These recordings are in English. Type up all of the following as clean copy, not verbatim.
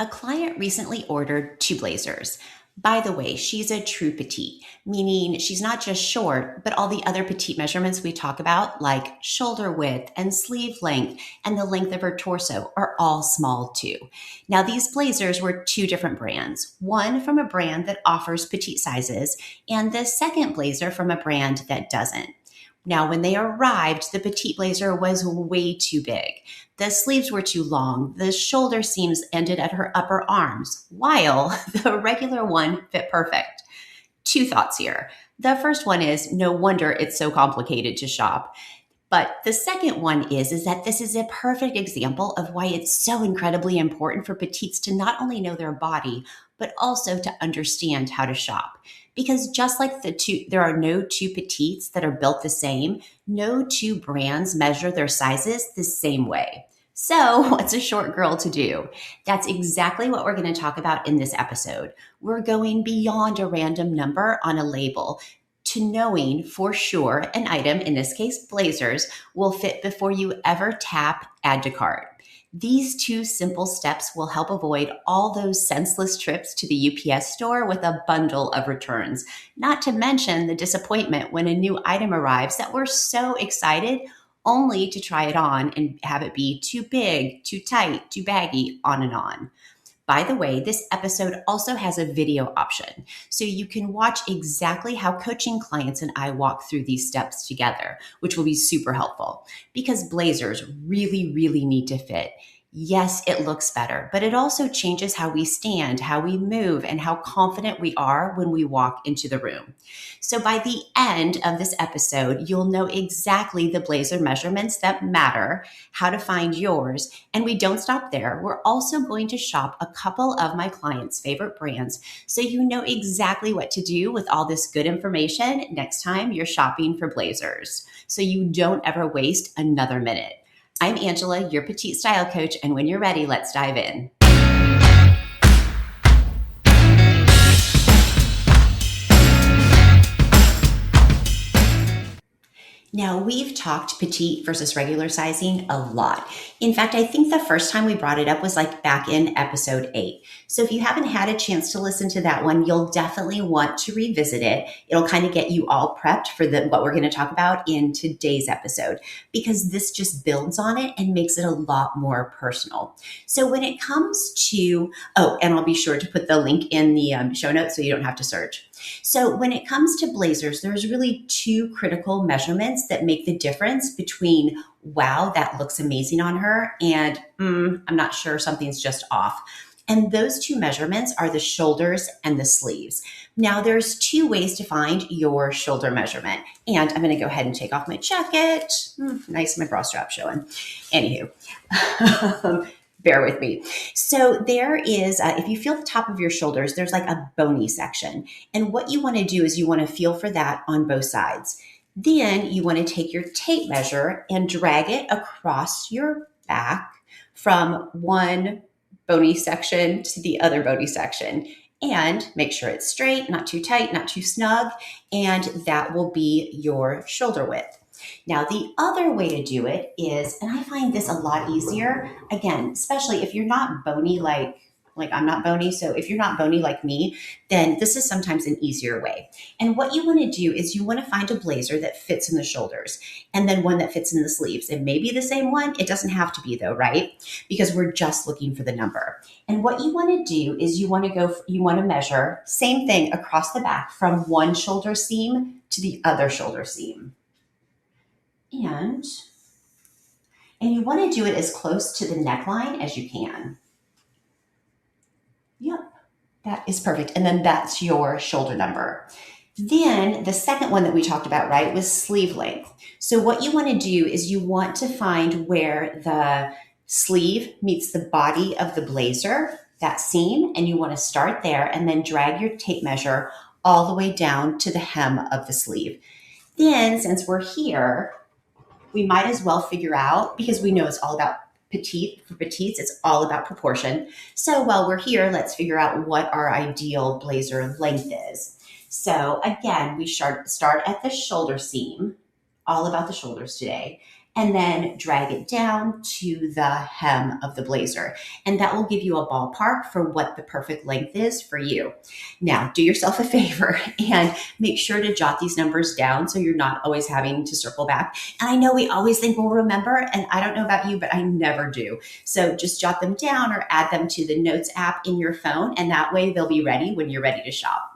A client recently ordered two blazers. By the way, she's a true petite, meaning she's not just short, but all the other petite measurements we talk about, like shoulder width and sleeve length and the length of her torso, are all small too. Now, these blazers were two different brands, one from a brand that offers petite sizes, and the second blazer from a brand that doesn't. Now, when they arrived, the petite blazer was way too big. The sleeves were too long. The shoulder seams ended at her upper arms, while the regular one fit perfect. Two thoughts here. The first one is no wonder it's so complicated to shop. But the second one is that this is a perfect example of why it's so incredibly important for petites to not only know their body, but also to understand how to shop. Because just like there are no two petites that are built the same, no two brands measure their sizes the same way. So, what's a short girl to do? That's exactly what we're going to talk about in this episode. We're going beyond a random number on a label to knowing for sure an item, in this case blazers, will fit before you ever tap add to cart. These two simple steps will help avoid all those senseless trips to the UPS store with a bundle of returns, not to mention the disappointment when a new item arrives that we're so excited only to try it on and have it be too big, too tight, too baggy, on and on. By the way, this episode also has a video option, so you can watch exactly how coaching clients and I walk through these steps together, which will be super helpful because blazers really, really need to fit. Yes, it looks better, but it also changes how we stand, how we move, and how confident we are when we walk into the room. So by the end of this episode, you'll know exactly the blazer measurements that matter, how to find yours, and we don't stop there. We're also going to shop a couple of my clients' favorite brands so you know exactly what to do with all this good information next time you're shopping for blazers, so you don't ever waste another minute. I'm Angela, your Petite Style Coach, and when you're ready, let's dive in. Now, we've talked petite versus regular sizing a lot. In fact, I think the first time we brought it up was like back in episode 8. So if you haven't had a chance to listen to that one, you'll definitely want to revisit it. It'll kind of get you all prepped for what we're going to talk about in today's episode, because this just builds on it and makes it a lot more personal. So when it comes to, and I'll be sure to put the link in the show notes so you don't have to search. So when it comes to blazers, there's really two critical measurements that make the difference between, wow, that looks amazing on her, and I'm not sure, something's just off. And those two measurements are the shoulders and the sleeves. Now, there's two ways to find your shoulder measurement. And I'm going to go ahead and take off my jacket. Nice, my bra strap showing. Anywho. Bear with me. So there is, if you feel the top of your shoulders, there's like a bony section. And what you want to do is you want to feel for that on both sides. Then you want to take your tape measure and drag it across your back from one bony section to the other bony section. And make sure it's straight, not too tight, not too snug. And that will be your shoulder width. Now, the other way to do it is, and I find this a lot easier, again, especially if you're not bony like I'm not bony. So if you're not bony like me, then this is sometimes an easier way. And what you want to do is you want to find a blazer that fits in the shoulders and then one that fits in the sleeves. It may be the same one. It doesn't have to be though, right? Because we're just looking for the number. And what you want to do is you want to measure, same thing across the back from one shoulder seam to the other shoulder seam. And you want to do it as close to the neckline as you can. Yep, that is perfect. And then that's your shoulder number. Then the second one that we talked about, right, was sleeve length. So what you want to do is you want to find where the sleeve meets the body of the blazer, that seam, and you want to start there and then drag your tape measure all the way down to the hem of the sleeve. Then, since we're here, we might as well figure out, because we know it's all about for petites, it's all about proportion. So while we're here, let's figure out what our ideal blazer length is. So again, we start at the shoulder seam, all about the shoulders today. and then drag it down to the hem of the blazer. And that will give you a ballpark for what the perfect length is for you. Now, do yourself a favor and make sure to jot these numbers down so you're not always having to circle back. And I know we always think we'll remember, and I don't know about you, but I never do. So just jot them down or add them to the Notes app in your phone, and that way they'll be ready when you're ready to shop.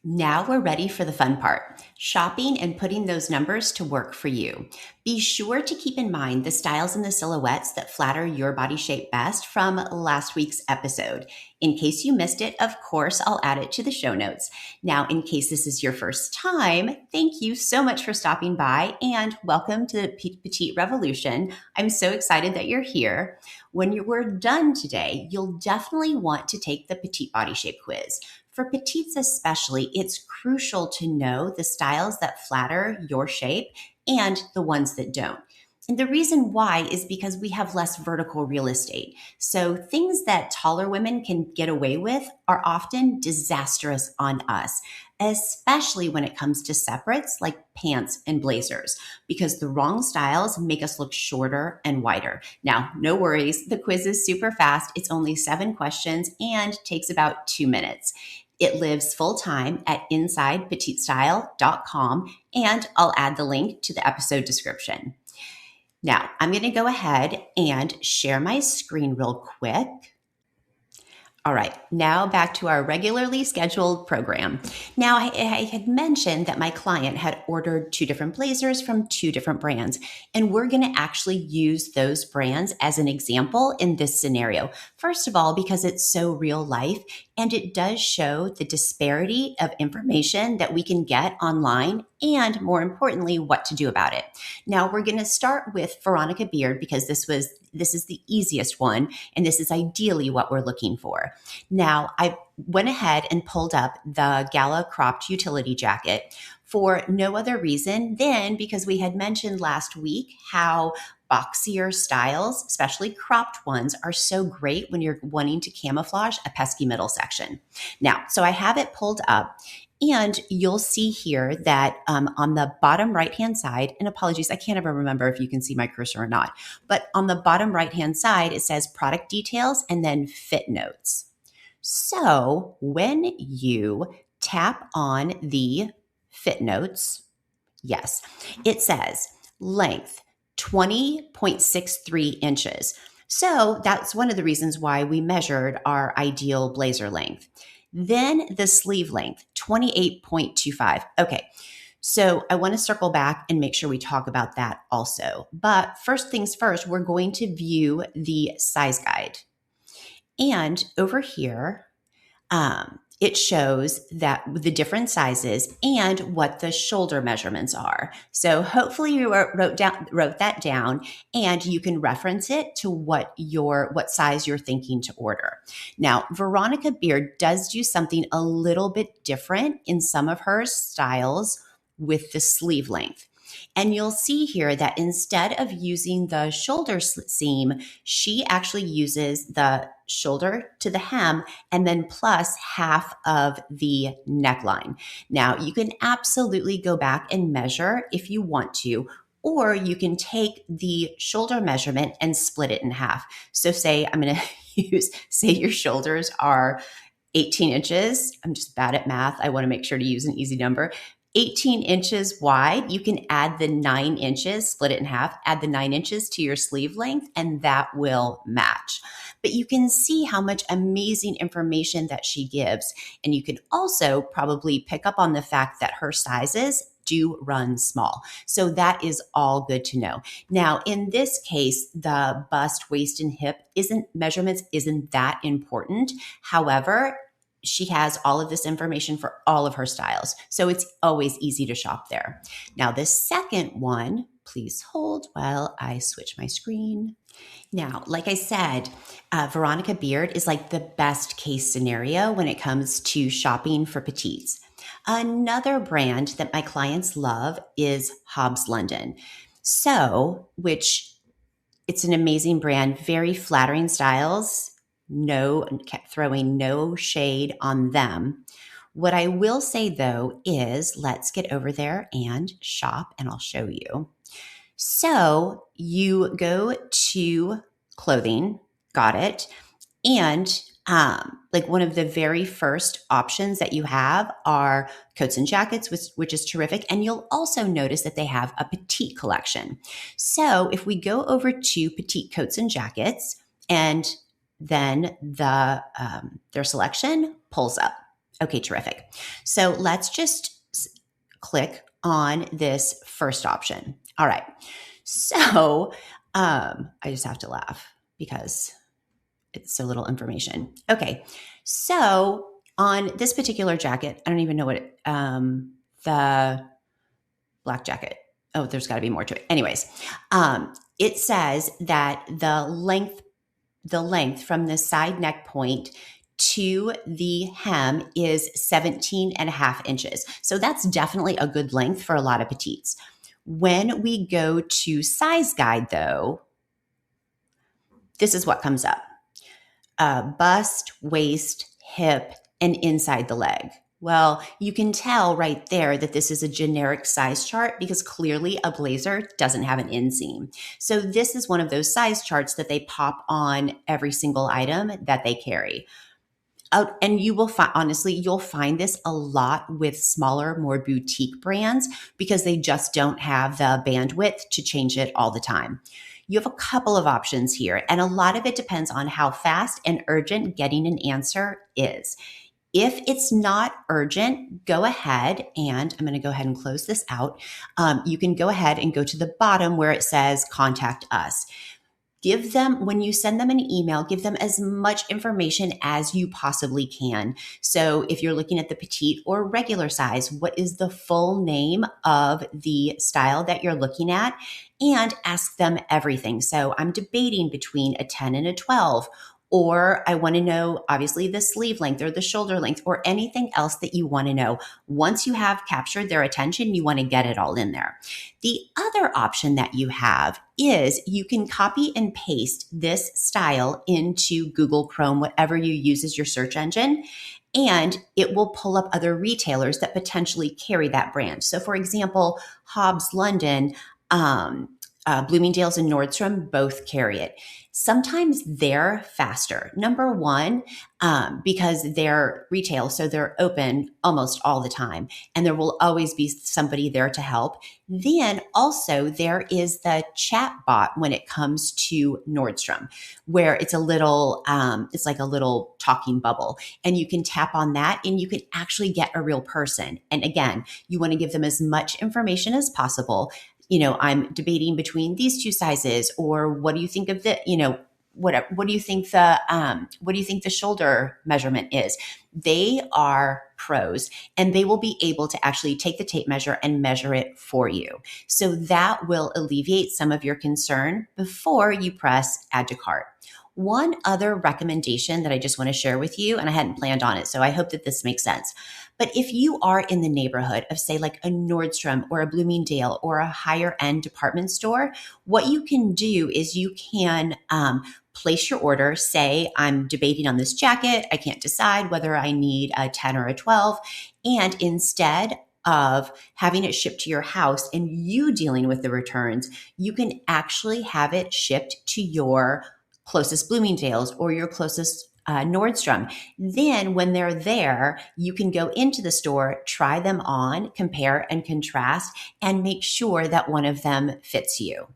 Now we're ready for the fun part, shopping and putting those numbers to work for you. Be sure to keep in mind the styles and the silhouettes that flatter your body shape best from last week's episode. In case you missed it, of course, I'll add it to the show notes. Now, in case this is your first time, thank you so much for stopping by and welcome to the Petite Revolution. I'm so excited that you're here. When we're done today, you'll definitely want to take the Petite Body Shape Quiz. For petites especially, it's crucial to know the styles that flatter your shape and the ones that don't. And the reason why is because we have less vertical real estate. So things that taller women can get away with are often disastrous on us, especially when it comes to separates like pants and blazers, because the wrong styles make us look shorter and wider. Now, no worries. The quiz is super fast. It's only 7 questions and takes about 2 minutes. It lives full-time at InsidePetiteStyle.com, and I'll add the link to the episode description. Now, I'm going to go ahead and share my screen real quick. All right, now back to our regularly scheduled program. Now, I had mentioned that my client had ordered 2 different blazers from 2 different brands, and we're going to actually use those brands as an example in this scenario. First of all, because it's so real life, and it does show the disparity of information that we can get online, and more importantly, what to do about it. Now, we're going to start with Veronica Beard because this is the easiest one, and this is ideally what we're looking for. Now, I went ahead and pulled up the Gala cropped utility jacket for no other reason than because we had mentioned last week how boxier styles, especially cropped ones, are so great when you're wanting to camouflage a pesky middle section. Now, so I have it pulled up. And you'll see here that on the bottom right-hand side, and apologies, I can't ever remember if you can see my cursor or not, but on the bottom right-hand side, it says product details and then fit notes. So when you tap on the fit notes, yes, it says length 20.63 inches. So that's one of the reasons why we measured our ideal blazer length. Then the sleeve length, 28.25. Okay, so I want to circle back and make sure we talk about that also. But first things first, we're going to view the size guide. And over here, it shows that the different sizes and what the shoulder measurements are. So hopefully you wrote that down, and you can reference it to what size you're thinking to order. Now, Veronica Beard does do something a little bit different in some of her styles with the sleeve length. And you'll see here that instead of using the shoulder seam, she actually uses the shoulder to the hem and then plus half of the neckline. Now, you can absolutely go back and measure if you want to, or you can take the shoulder measurement and split it in half. So say I'm going to say your shoulders are 18 inches. I'm just bad at math. I want to make sure to use an easy number. 18 inches wide, you can add the 9 inches, split it in half, add the 9 inches to your sleeve length, and that will match. But you can see how much amazing information that she gives. And you can also probably pick up on the fact that her sizes do run small. So that is all good to know. Now, in this case, the bust, waist, and hip measurements isn't that important. However, she has all of this information for all of her styles. So it's always easy to shop there. Now, the second one, please hold while I switch my screen. Now, like I said, Veronica Beard is like the best case scenario when it comes to shopping for petites. Another brand that my clients love is Hobbs London. Which it's an amazing brand, very flattering styles. Kept throwing no shade on them. What I will say though is let's get over there and shop, and I'll show you. So you go to clothing, got it. And like one of the very first options that you have are coats and jackets, which is terrific. And you'll also notice that they have a petite collection. So if we go over to petite coats and jackets, and then their selection pulls up. Okay, terrific. So let's just click on this first option. All right. So I just have to laugh because it's so little information. Okay. So on this particular jacket, I don't even know what the black jacket. Oh, there's got to be more to it. Anyways, it says that the length from the side neck point to the hem is 17 and a half inches. So that's definitely a good length for a lot of petites. When we go to size guide though, this is what comes up. Bust, waist, hip, and inside the leg. Well, you can tell right there that this is a generic size chart because clearly a blazer doesn't have an inseam. So this is one of those size charts that they pop on every single item that they carry. And you will find, honestly, you'll find this a lot with smaller, more boutique brands because they just don't have the bandwidth to change it all the time. You have a couple of options here, and a lot of it depends on how fast and urgent getting an answer is. If it's not urgent, go ahead and I'm going to go ahead and close this out. You can go ahead and go to the bottom where it says contact us. Give them, when you send them an email, give them as much information as you possibly can. So if you're looking at the petite or regular size, what is the full name of the style that you're looking at? And ask them everything. So I'm debating between a 10 and a 12, or I want to know, obviously, the sleeve length or the shoulder length or anything else that you want to know. Once you have captured their attention, you want to get it all in there. The other option that you have is you can copy and paste this style into Google Chrome, whatever you use as your search engine, and it will pull up other retailers that potentially carry that brand. So for example, Hobbs London, Bloomingdale's and Nordstrom both carry it. Sometimes they're faster. Number one, because they're retail, so they're open almost all the time, and there will always be somebody there to help. Then also there is the chat bot when it comes to Nordstrom, where it's it's like a little talking bubble, and you can tap on that and you can actually get a real person. And again, you want to give them as much information as possible. I'm debating between these two sizes, or what do you think of the, what do you think the shoulder measurement is? They are pros, and they will be able to actually take the tape measure and measure it for you. So that will alleviate some of your concern before you press add to cart. One other recommendation that I just want to share with you, and I hadn't planned on it, so I hope that this makes sense. But if you are in the neighborhood of, say, like a Nordstrom or a Bloomingdale or a higher end department store, what you can do is you can place your order. Say, I'm debating on this jacket. I can't decide whether I need a 10 or a 12. And instead of having it shipped to your house and you dealing with the returns, you can actually have it shipped to your closest Bloomingdale's or your closest Nordstrom. Then when they're there, you can go into the store, try them on, compare and contrast, and make sure that one of them fits you.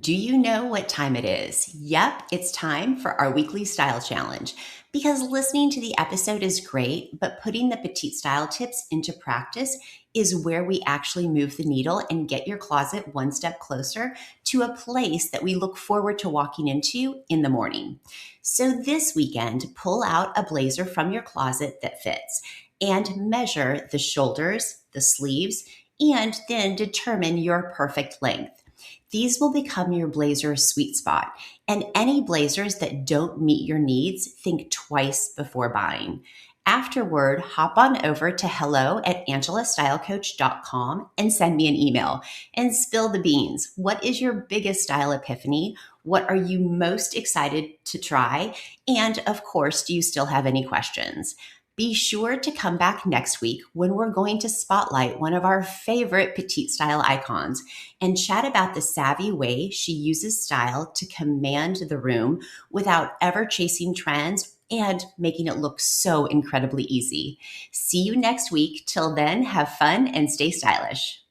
Do you know what time it is? Yep, it's time for our weekly style challenge. Because listening to the episode is great, but putting the petite style tips into practice is where we actually move the needle and get your closet one step closer to a place that we look forward to walking into in the morning. So this weekend, pull out a blazer from your closet that fits and measure the shoulders, the sleeves, and then determine your perfect length. These will become your blazer sweet spot. And any blazers that don't meet your needs, think twice before buying. Afterward, hop on over to hello@angelastylecoach.com and send me an email and spill the beans. What is your biggest style epiphany? What are you most excited to try? And of course, do you still have any questions? Be sure to come back next week when we're going to spotlight one of our favorite petite style icons and chat about the savvy way she uses style to command the room without ever chasing trends and making it look so incredibly easy. See you next week. Till then, have fun and stay stylish.